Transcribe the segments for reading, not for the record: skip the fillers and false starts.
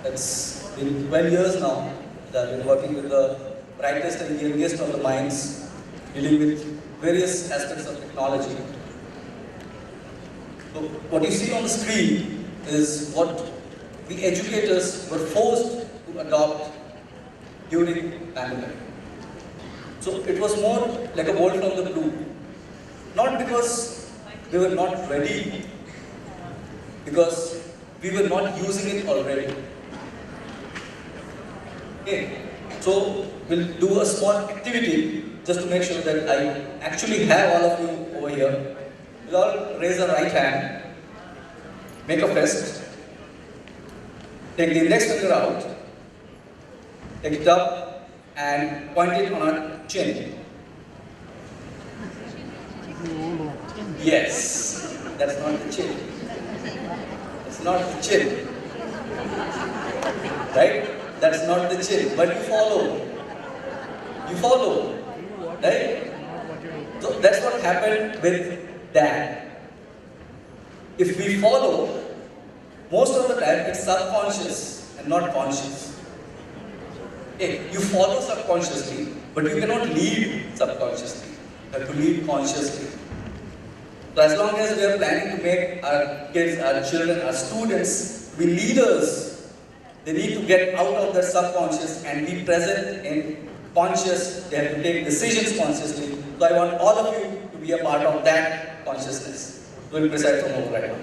It's been 12 years now that I've been working with the brightest and youngest of the minds, dealing with various aspects of technology. So what you see on the screen is what the educators were forced to adopt during pandemic. So it was more like a bolt from the blue. Not because we were not ready, because we were not using it already. Okay, so we'll do a small activity just to make sure that I actually have all of you over here. We'll all raise our right hand, make a fist, take the index finger out, take it up and point it on our chin. Yes, that's not the chin. It's not the chin. Right? That's not the chin. But you follow. You follow. Right? So that's what happened with Dan. If we follow, most of the time it's subconscious and not conscious. Okay, you follow subconsciously, but you cannot lead subconsciously. You have to lead consciously. So as long as we are planning to make our kids, our children, our students be leaders, they need to get out of their subconscious and be present in conscious. They have to take decisions consciously. So I want all of you to be a part of that consciousness. We'll preside from over right now.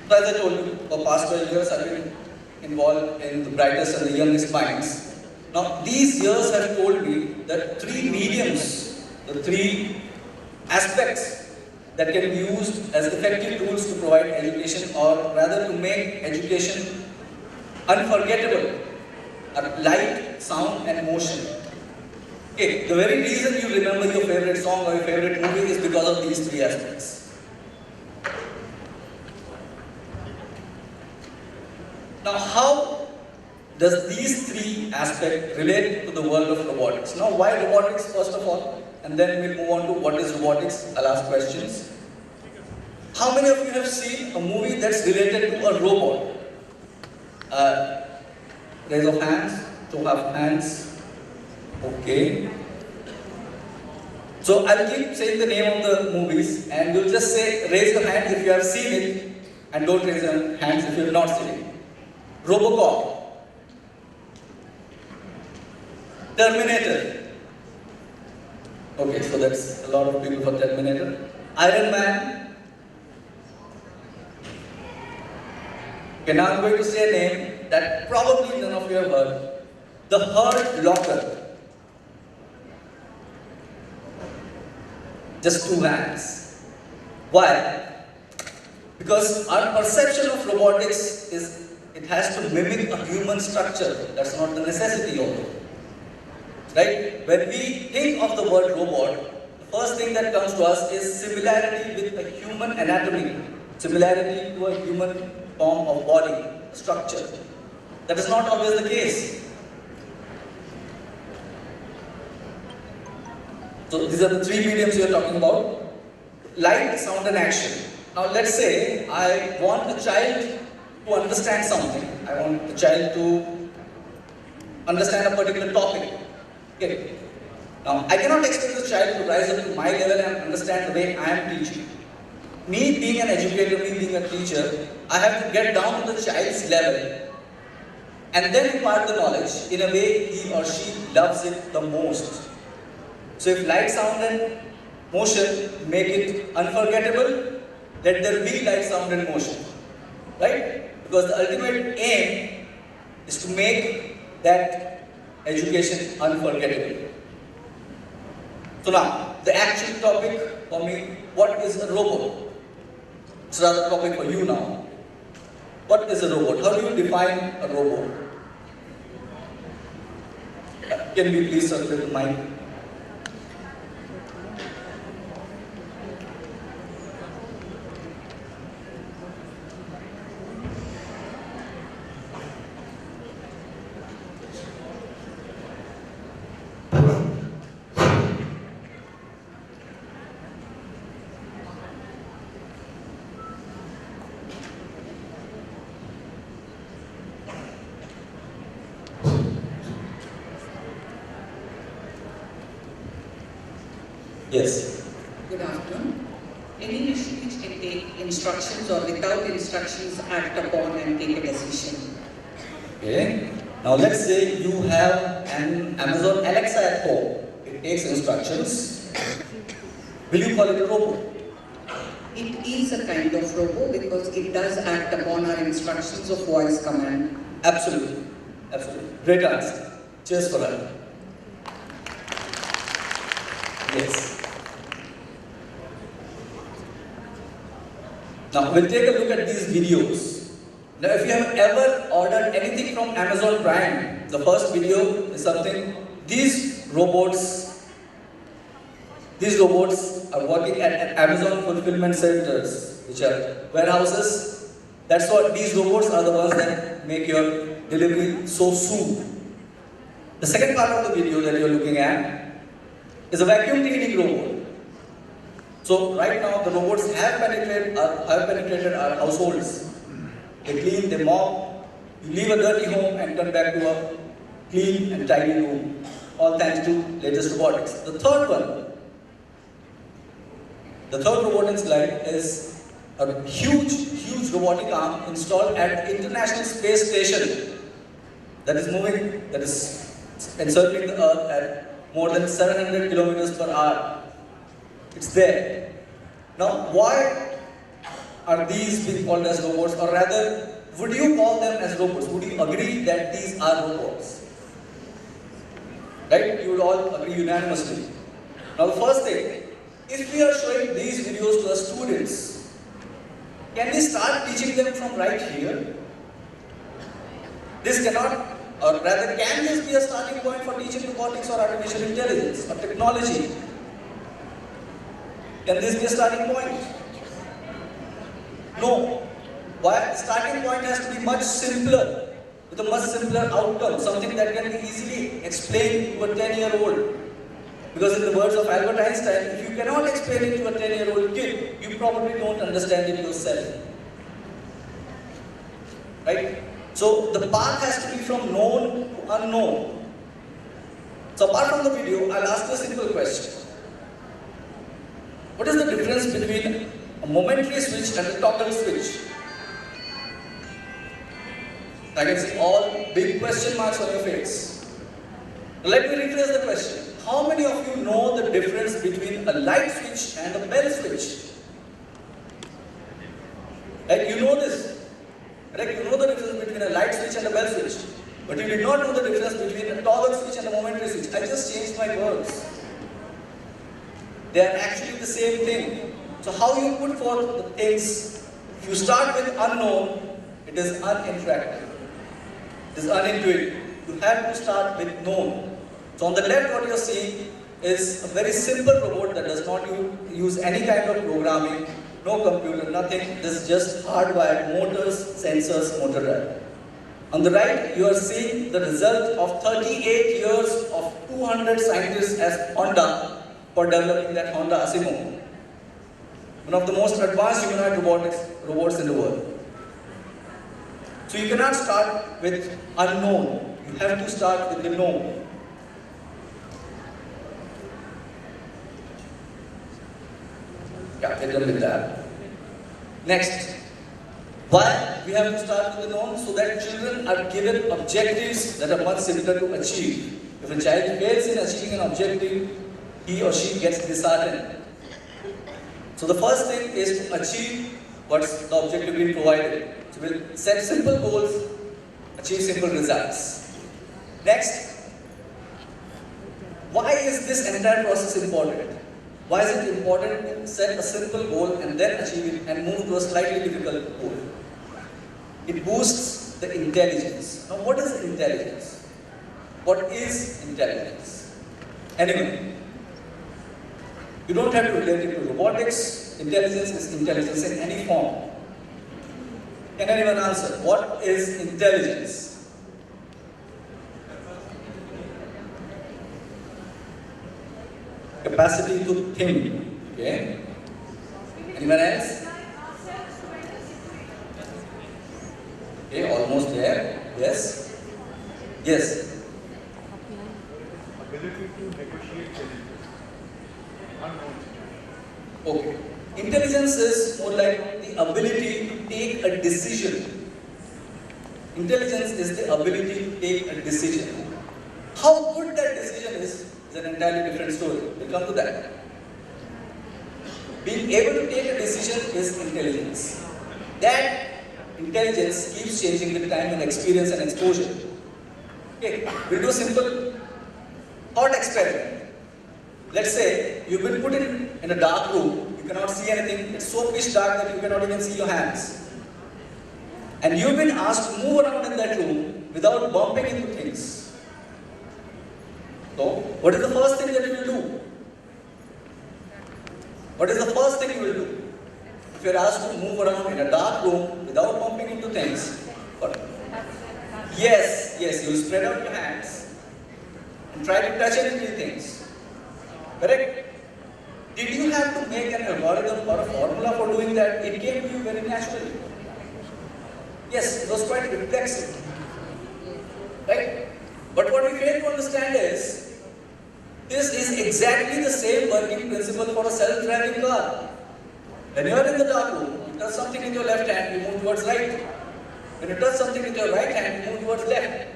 So as I told you, for the past 12 years I've been involved in the brightest and the youngest minds. Now these years have told me that three mediums, the three aspects that can be used as effective tools to provide education, or rather to make education unforgettable, are light, sound and motion. Okay, the very reason you remember your favorite song or your favorite movie is because of these three aspects. Now, how does these three aspects relate to the world of robotics? Now, why robotics first of all? And then we'll move on to what is robotics. I'll ask questions. How many of you have seen a movie that's related to a robot? Raise of hands. Show of hands. Okay. So I'll keep saying the name of the movies, and you'll just say, raise your hand if you have seen it, and don't raise your hands if you have not seen it. Robocop, Terminator. Okay, so that's a lot of people for Terminator. Iron Man. Okay, now I'm going to say a name that probably none of you have heard. The Hurt Locker. Just two hands. Why? Because our perception of robotics is it has to mimic a human structure. That's not the necessity of it. Right? When we think of the word robot, the first thing that comes to us is similarity with a human anatomy, similarity to a human form of body, structure. That is not always the case. So these are the three mediums we are talking about. Light, sound and action. Now let's say I want a child to understand something. I want the child to understand a particular topic. Okay. Now, I cannot expect the child to rise up to my level and understand the way I am teaching. Me being an educator, me being a teacher, I have to get down to the child's level and then impart the knowledge in a way he or she loves it the most. So if light, sound and motion make it unforgettable, let there be light, sound and motion. Right? Because the ultimate aim is to make that education unforgettable. So now, the actual topic for me, what is a robot? It's another topic for you now. What is a robot? How do you define a robot? Can we please circulate the mic? Yes. Good afternoon. Any machine which can take instructions or without instructions act upon and take a decision. Okay. Now let's say you have an Amazon Alexa at home. It takes instructions. Will you call it a robot? It is a kind of robot because it does act upon our instructions of voice command. Absolutely. Absolutely. Great answer. Cheers for that. Yes. Now we'll take a look at these videos. Now if you have ever ordered anything from Amazon Prime, the first video is something, these robots are working at Amazon fulfillment centers, which are warehouses. That's what these robots are, the ones that make your delivery so soon. The second part of the video that you're looking at is a vacuum cleaning robot. So right now the robots have penetrated our households. They clean, they mop. You leave a dirty home and come back to a clean and tidy room, all thanks to latest robotics. The third robot in slide is a huge robotic arm installed at International Space Station that is moving, that is encircling the Earth at more than 700 kilometers per hour. It's there. Now, why are these being called as robots, or rather, would you call them as robots? Would you agree that these are robots? Right? You would all agree unanimously. Now, the first thing, if we are showing these videos to our students, can we start teaching them from right here? This cannot, or rather, can this be a starting point for teaching robotics or artificial intelligence or technology? Can this be a starting point? No. Why? The starting point has to be much simpler, with a much simpler outcome, something that can be easily explained to a 10-year-old. Because in the words of Albert Einstein, if you cannot explain it to a 10-year-old kid, you probably don't understand it yourself. Right? So the path has to be from known to unknown. So apart from the video, I'll ask you a simple question. What is the difference between a momentary switch and a toggle switch? I can see all big question marks on your face. Let me rephrase the question. How many of you know the difference between a light switch and a bell switch? Like, you know this. Like, you know the difference between a light switch and a bell switch. But you did not know the difference between a toggle switch and a momentary switch. I just changed my words. They are actually the same thing. So how you put forth the things, if you start with unknown, it is uninteractive. It is unintuitive. You have to start with known. So on the left, what you are seeing is a very simple robot that does not use any kind of programming, no computer, nothing. This is just hardwired motors, sensors, motor drive. On the right, you are seeing the result of 38 years of 200 scientists at Honda for developing that Honda ASISC, one of the most advanced humanoid robots in the world. So you cannot start with unknown. You have to start with the known. Yeah, get done with that. Next, why we have to start with the known? So that children are given objectives that are much simpler to achieve. If a child fails in achieving an objective, he or she gets disheartened. So the first thing is to achieve what's the objective being provided. So we'll set simple goals, achieve simple results. Next, why is this entire process important? Why is it important to set a simple goal and then achieve it and move to a slightly difficult goal? It boosts the intelligence. Now what is intelligence? What is intelligence? Anyway, you don't have to relate it to robotics. Intelligence is intelligence in any form. Can anyone answer? What is intelligence? Capacity to think. Okay. Anyone else? Okay, almost there. Yes. Yes. Ability to negotiate challenges. Okay. Intelligence is more like the ability to take a decision. Intelligence is the ability to take a decision. How good that decision is an entirely different story. We'll come to that. Being able to take a decision is intelligence. That intelligence keeps changing with time and experience and exposure. Okay, we'll do a simple thought experiment. Let's say you've been put in a dark room, you cannot see anything, it's so pitch dark that you cannot even see your hands. And you've been asked to move around in that room without bumping into things. So, what is the first thing that you will do? What is the first thing you will do? If you are asked to move around in a dark room without bumping into things, what? Yes, you will spread out your hands and try to touch and feel things. Correct? Did you have to make an algorithm or a formula for doing that? It came to you very naturally. Yes, it was quite reflexive. Right? But what we fail to understand is, this is exactly the same working principle for a self-driving car. When you are in the dark room, you touch something with your left hand, you move towards right. When you touch something with your right hand, you move towards left.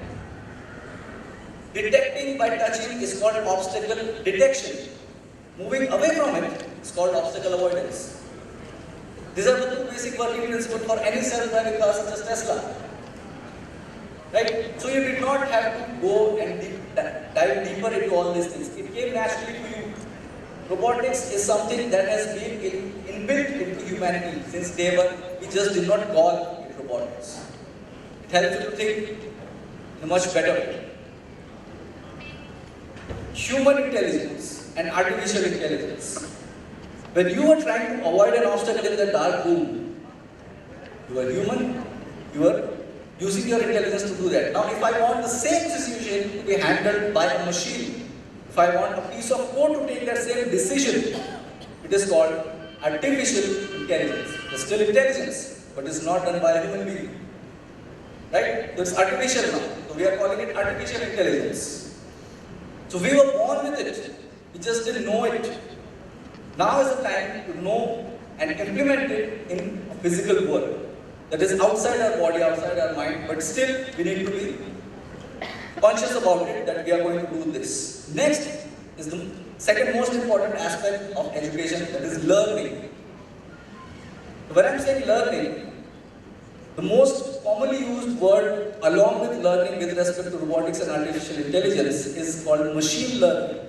Detecting by touching is called obstacle detection. Moving away from it is called obstacle avoidance. These are the two basic working principles for any self-driving car such as Tesla. Right? So you did not have to go and dive deeper into all these things. It came naturally to you. Robotics is something that has been inbuilt into humanity since day one. We just did not call it robotics. It helps you to think in a much better way. Human intelligence and artificial intelligence. When you are trying to avoid an obstacle in the dark room, you are human, you are using your intelligence to do that. Now, if I want the same situation to be handled by a machine, if I want a piece of code to take that same decision, it is called artificial intelligence. It's still intelligence, but it's not done by a human being. Right? So it's artificial now. So we are calling it artificial intelligence. So we were born with it. We just didn't know it. Now is the time to know and implement it in a physical world. That is outside our body, outside our mind, but still we need to be conscious about it that we are going to do this. Next is the second most important aspect of education, that is learning. When I'm saying learning, the most commonly used word along with learning with respect to robotics and artificial intelligence is called machine learning.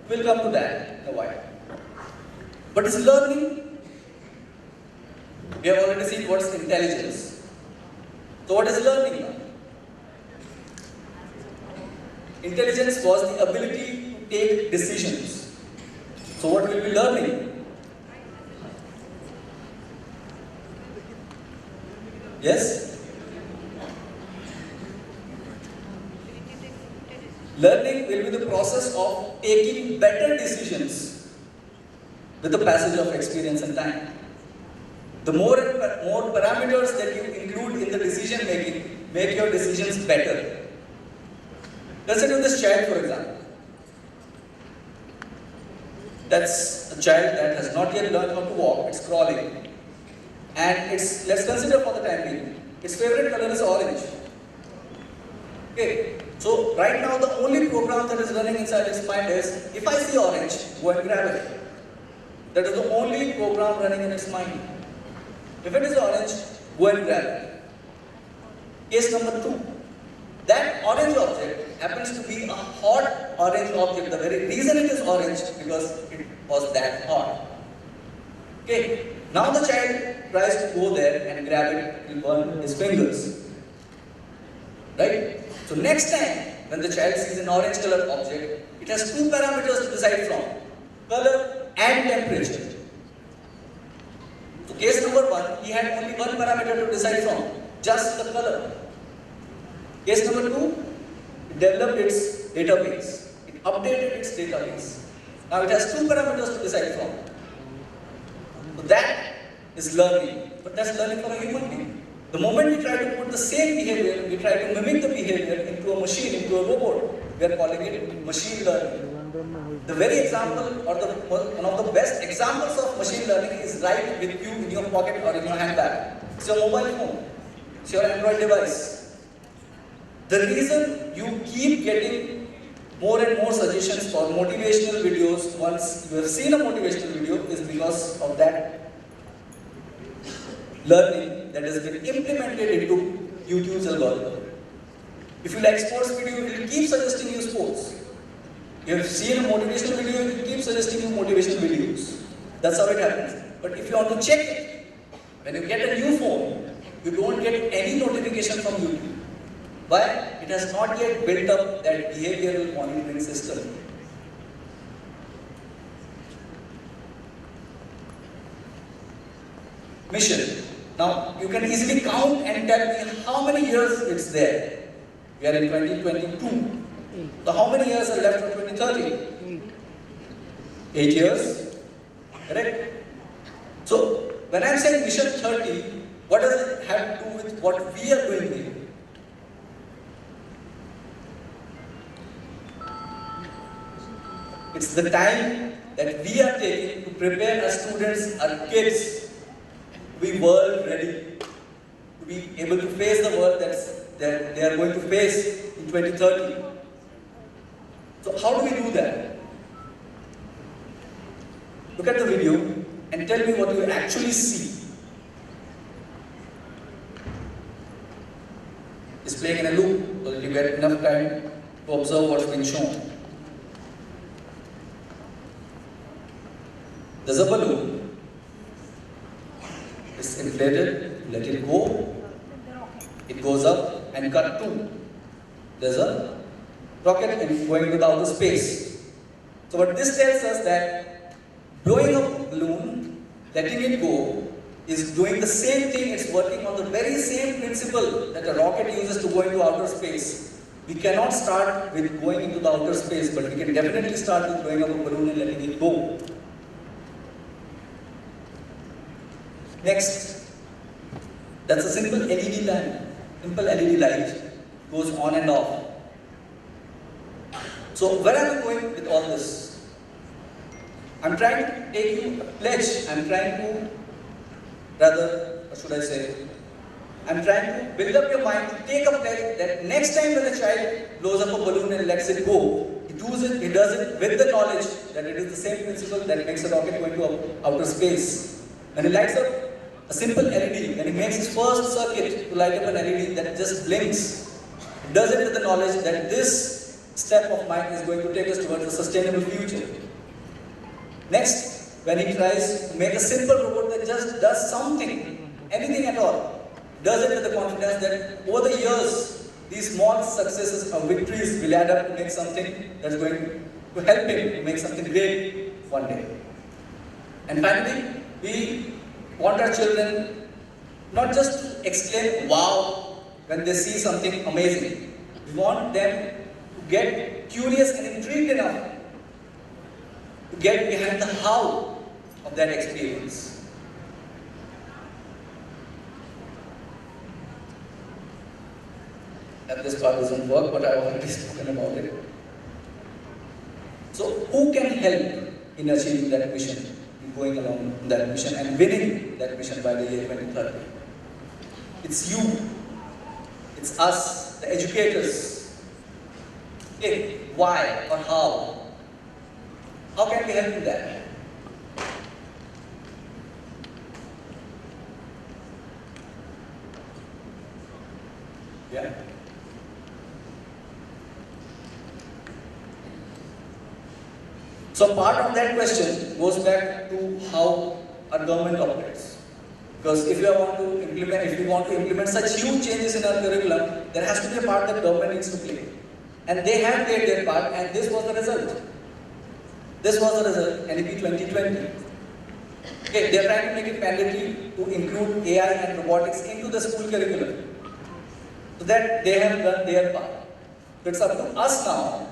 We'll come to that in a while. But is learning? We have already seen what's intelligence. So what is learning now? Intelligence was the ability to take decisions. So what will be learning? Yes? Learning will be the process of taking better decisions with the passage of experience and time. The more parameters that you include in the decision making, make your decisions better. Consider this child, for example. That's a child that has not yet learned how to walk, it's crawling. And let's consider for the time being, its favorite color is orange. Okay, so right now the only program that is running inside its mind is, if I see orange, go and grab it. That is the only program running in its mind. If it is orange, go and grab it. Case number 2. That orange object happens to be a hot orange object. The very reason it is orange because it was that hot. Okay. Now the child tries to go there and grab it, will burn his fingers. Right? So next time when the child sees an orange colored object, it has 2 parameters to decide from. Color and temperature. So case number 1, he had only 1 parameter to decide from, just the color. Case number 2, it developed its database. It updated its database. Now it has 2 parameters to decide from. So that is learning. But that's learning for a human being. The moment we try to put the same behavior, we try to mimic the behavior into a machine, into a robot, we are calling it machine learning. The very example or one of the best examples of machine learning is right with you in your pocket or in your handbag. It's your mobile phone. It's your Android device. The reason you keep getting more and more suggestions for motivational videos once you have seen a motivational video is because of that learning that has been implemented into YouTube's algorithm. If you like sports video, it will keep suggesting you sports. You have seen a motivational video, it will keep suggesting you motivational videos. That's how it happens. But if you want to check it, when you get a new phone, you don't get any notification from YouTube. Why? It has not yet built up that behavioral monitoring system. Mission. Now, you can easily count and tell me how many years it's there. We are in 2022. So how many years are left for 2030? 8 years. Correct? So, when I'm saying Mission 30, what does it have to do with what we are doing here? It's the time that we are taking to prepare our students, our kids, to be world ready, to be able to face the world that they are going to face in 2030. So how do we do that? Look at the video and tell me what you actually see. It's playing in a loop so that you get enough time to observe what's being shown. There's a balloon. It's inflated, let it go. It goes up and cut to. There's a rocket going into the outer space. So what this tells us that blowing up a balloon, letting it go, is doing the same thing. It's working on the very same principle that a rocket uses to go into outer space. We cannot start with going into the outer space, but we can definitely start with blowing up a balloon and letting it go. Next, that's a simple LED lamp. Simple LED light goes on and off. So where am I going with all this? I'm trying to take you a pledge. I'm trying to, what should I say? I'm trying to build up your mind to take a pledge that next time when a child blows up a balloon and lets it go, he does it with the knowledge that it is the same principle that makes a rocket go into outer space. When he lights up a simple LED, when he makes his first circuit to light up an LED that just blinks, he does it with the knowledge that this step of mine is going to take us towards a sustainable future. Next, when he tries to make a simple robot that just does something, anything at all, does it with the confidence that over the years, these small successes or victories will add up to make something that's going to help him to make something great one day. And finally, we want our children not just to exclaim wow when they see something amazing. We want them to get curious and intrigued enough to get behind the how of that experience. And this part doesn't work, but I've already spoken about it. So who can help in achieving that mission, in going along that mission and winning that mission by the year 2030? It's you, it's us, the educators. Okay, why or how? How can we help in that? Yeah. So part of that question goes back to how our government operates. Because if you want to implement such huge changes in our curriculum, there has to be a part that government needs to play. And they have played their part, and this was the result. This was the result, NEP 2020. Okay, they are trying to make it mandatory to include AI and robotics into the school curriculum. So that they have done their part. So it's up to us now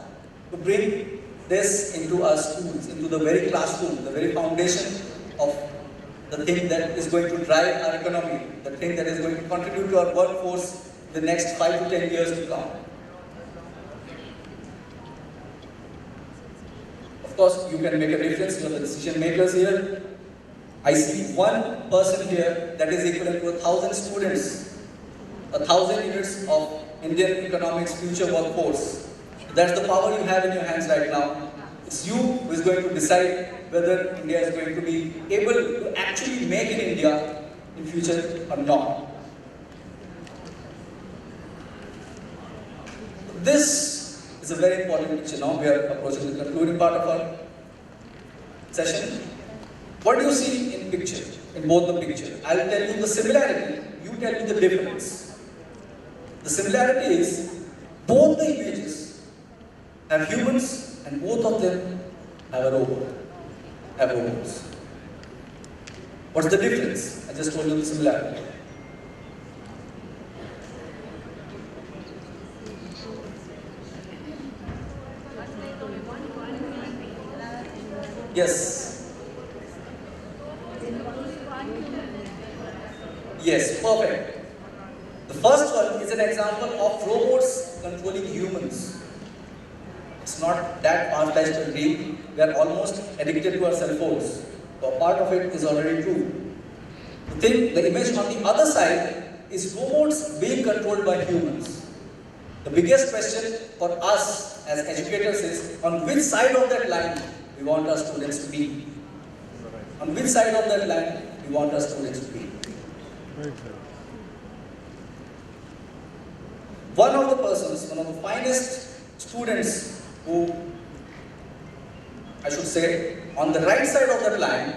to bring this into our schools, into the very classroom, the very foundation of the thing that is going to drive our economy, the thing that is going to contribute to our workforce in the next 5 to 10 years to come. course, you can make a difference. You are the decision makers here. I see one person here that is equivalent to 1,000 students, 1,000 units of Indian economics future workforce. That's the power you have in your hands right now. It's you who is going to decide whether India is going to be able to actually make in India in future or not. This is a very important picture. Now we are approaching the concluding part of our session. What do you see in picture, in both the picture? I will tell you the similarity, you tell me the difference. The similarity is, both the images have humans and both of them have a robot, have robots. What's the difference? I just told you the similarity. Yes. Yes, perfect. The first one is an example of robots controlling humans. It's not that far-fetched a dream. We are almost addicted to our cell phones. So a part of it is already true. The image on the other side is robots being controlled by humans. The biggest question for us as educators is, on which side of that line we want our students to be? On which side of that line we want our students to be? One of the persons, one of the finest students who, I should say, on the right side of that line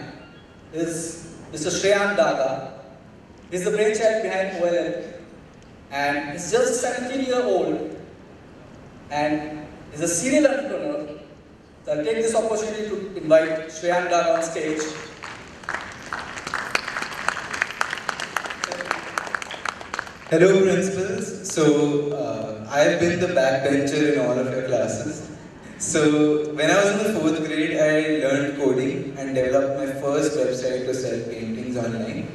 is Mr. Shreyan Daga. He's the brainchild behind OLL, and he's just 17-year-old and he's a serial entrepreneur. So I'll take this opportunity to invite Shreyan Daga on stage. Hello principals. So I've been the backbencher in all of your classes. So when I was in the 4th grade, I learned coding and developed my first website to sell paintings online.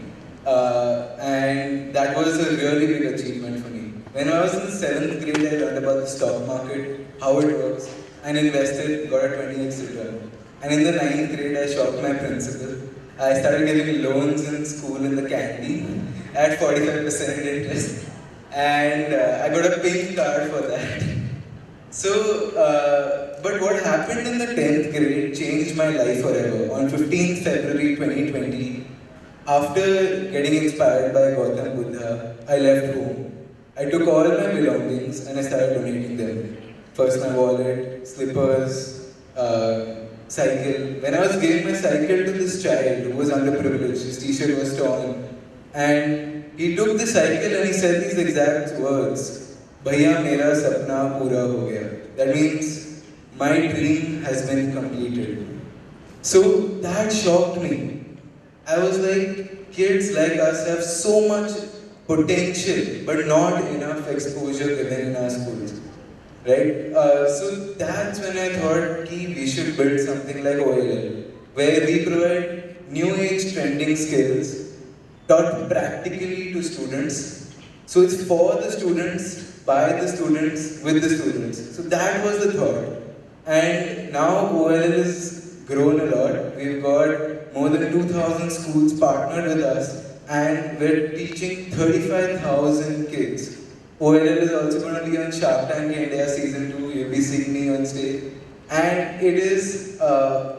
And that was a really big achievement for me. When I was in the 7th grade, I learned about the stock market, how it works, and invested, got a 20x return. And in the 9th grade, I shocked my principal. I started getting loans in school in the candy at 45% interest, and I got a pink card for that. So, but what happened in the 10th grade changed my life forever. On 15th February 2020, after getting inspired by Gautam Buddha, I left home. I took all my belongings and I started donating them. First my wallet, slippers, cycle. When I was giving my cycle to this child who was underprivileged, his t-shirt was torn, and he took the cycle and he said these exact words, "Bhaiya mera sapna pura ho gaya." That means, my dream has been completed. So that shocked me. I was like, kids like us have so much potential, but not enough exposure given in our schools. Right? So that's when I thought we should build something like OLL, where we provide new age trending skills taught practically to students. So it's for the students, by the students, with the students. So that was the thought. And now OLL has grown a lot. We've got more than 2,000 schools partnered with us, and we're teaching 35,000 kids. OLL is also going to be on Shark Tank India Season 2. You'll be seeing me on stage. And it is,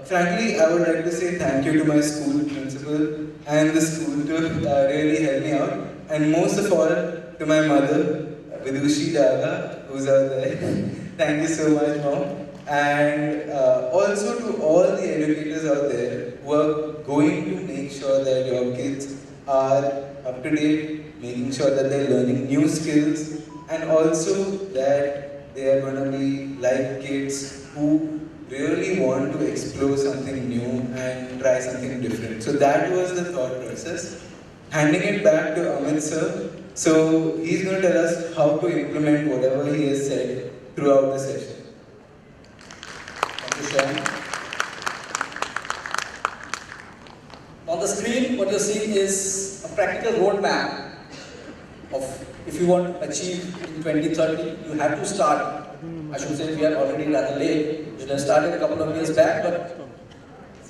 frankly, I would like to say thank you to my school principal and the school to really help me out. And most of all, to my mother, Vidushi Daga, who's out there. Thank you so much, Mom. And also to all the educators out there who are going to make sure that your kids are up to date, making sure that they're learning new skills, and also that they are going to be like kids who really want to explore something new and try something different. So that was the thought process. Handing it back to Amit sir. So he's going to tell us how to implement whatever he has said throughout the session. Thank you, Shyam. On the screen, what you're seeing is a practical roadmap of if you want to achieve in 2030, you have to start I should say we are already rather late. We should have started a couple of years back, but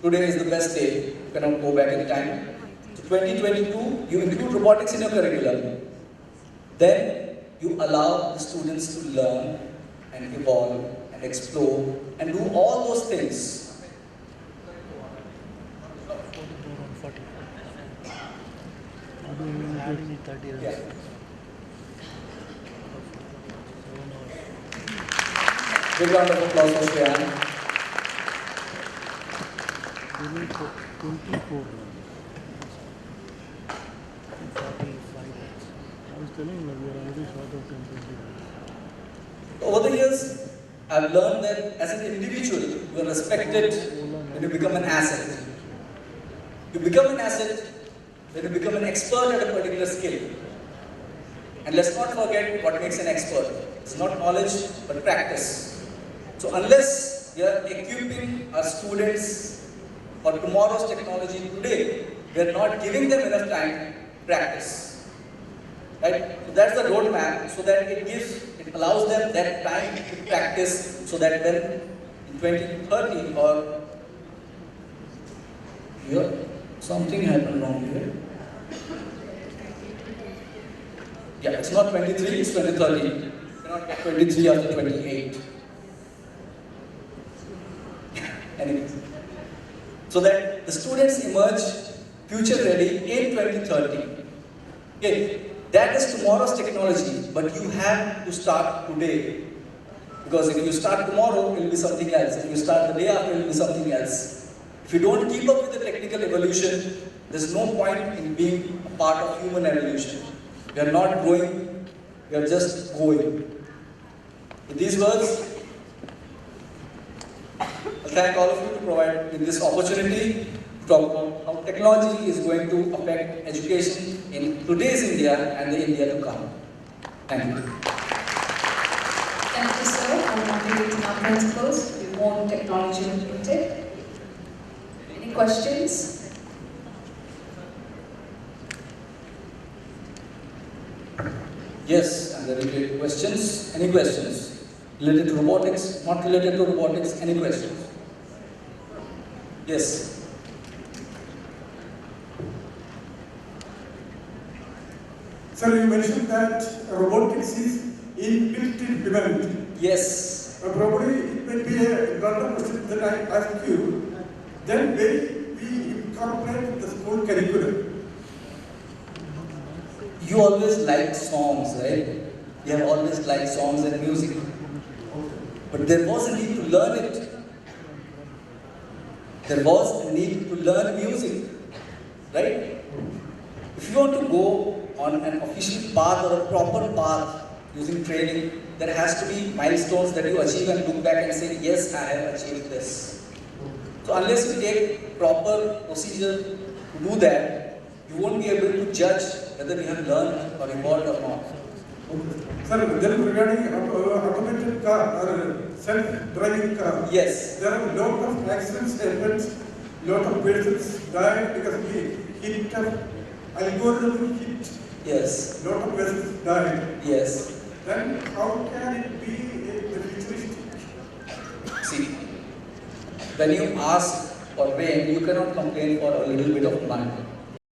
today is the best day. You cannot go back in time. So 2022, you include robotics in your curriculum. Then you allow the students to learn and evolve and explore and do all those things. Yeah. Big round of applause for Shreyan. 24. I was telling you, we are already short of 10, 20. Over the years, I've learned that as an individual, you are respected when you become an asset. You become an asset when you become an expert at a particular skill. And let's not forget what makes an expert. It's not knowledge, but practice. So unless we are equipping our students for tomorrow's technology today, we are not giving them enough time to practice. Right? So that's the roadmap, so that it allows them that time to practice, so that when in 2030 or here, something happened wrong here. Yeah, it's not 23, it's 2030. You cannot get 23 after 28. Anyways. So that the students emerge future ready in 2030. Okay, that is tomorrow's technology, but you have to start today. Because if you start tomorrow, it will be something else. If you start the day after, it will be something else. If you don't keep up with the technical evolution, there's no point in being a part of human evolution. We are not growing, we are just going. With these words, I thank all of you to provide me this opportunity to talk about how technology is going to affect education in today's India and the India to come. Thank you. Thank you, sir, for motivating our principals to be more technology oriented. Any questions? Yes, and there will be questions. Any questions? Related to robotics, not related to robotics, any questions? Yes. Sir, you mentioned that robotics is inbuilt in humanity. Yes. Probably it may be a random question that I ask you. Then will we incorporate the school curriculum? You always liked songs, right? You have always liked songs and music. But there was a need to learn it. There was a need to learn music, right? If you want to go on an official path or a proper path using training, there has to be milestones that you achieve and look back and say, yes, I have achieved this. So unless you take proper procedure to do that, you won't be able to judge whether you have learned or evolved or not. Sir, then regarding automated car or self-driving car, Yes. there are a lot of accidents happens, lot of persons died because of the hit of algorithm hit. Yes. Lot of persons died. Yes. Then how can it be the futuristic? See, when you ask for rain, you cannot complain for a little bit of mud.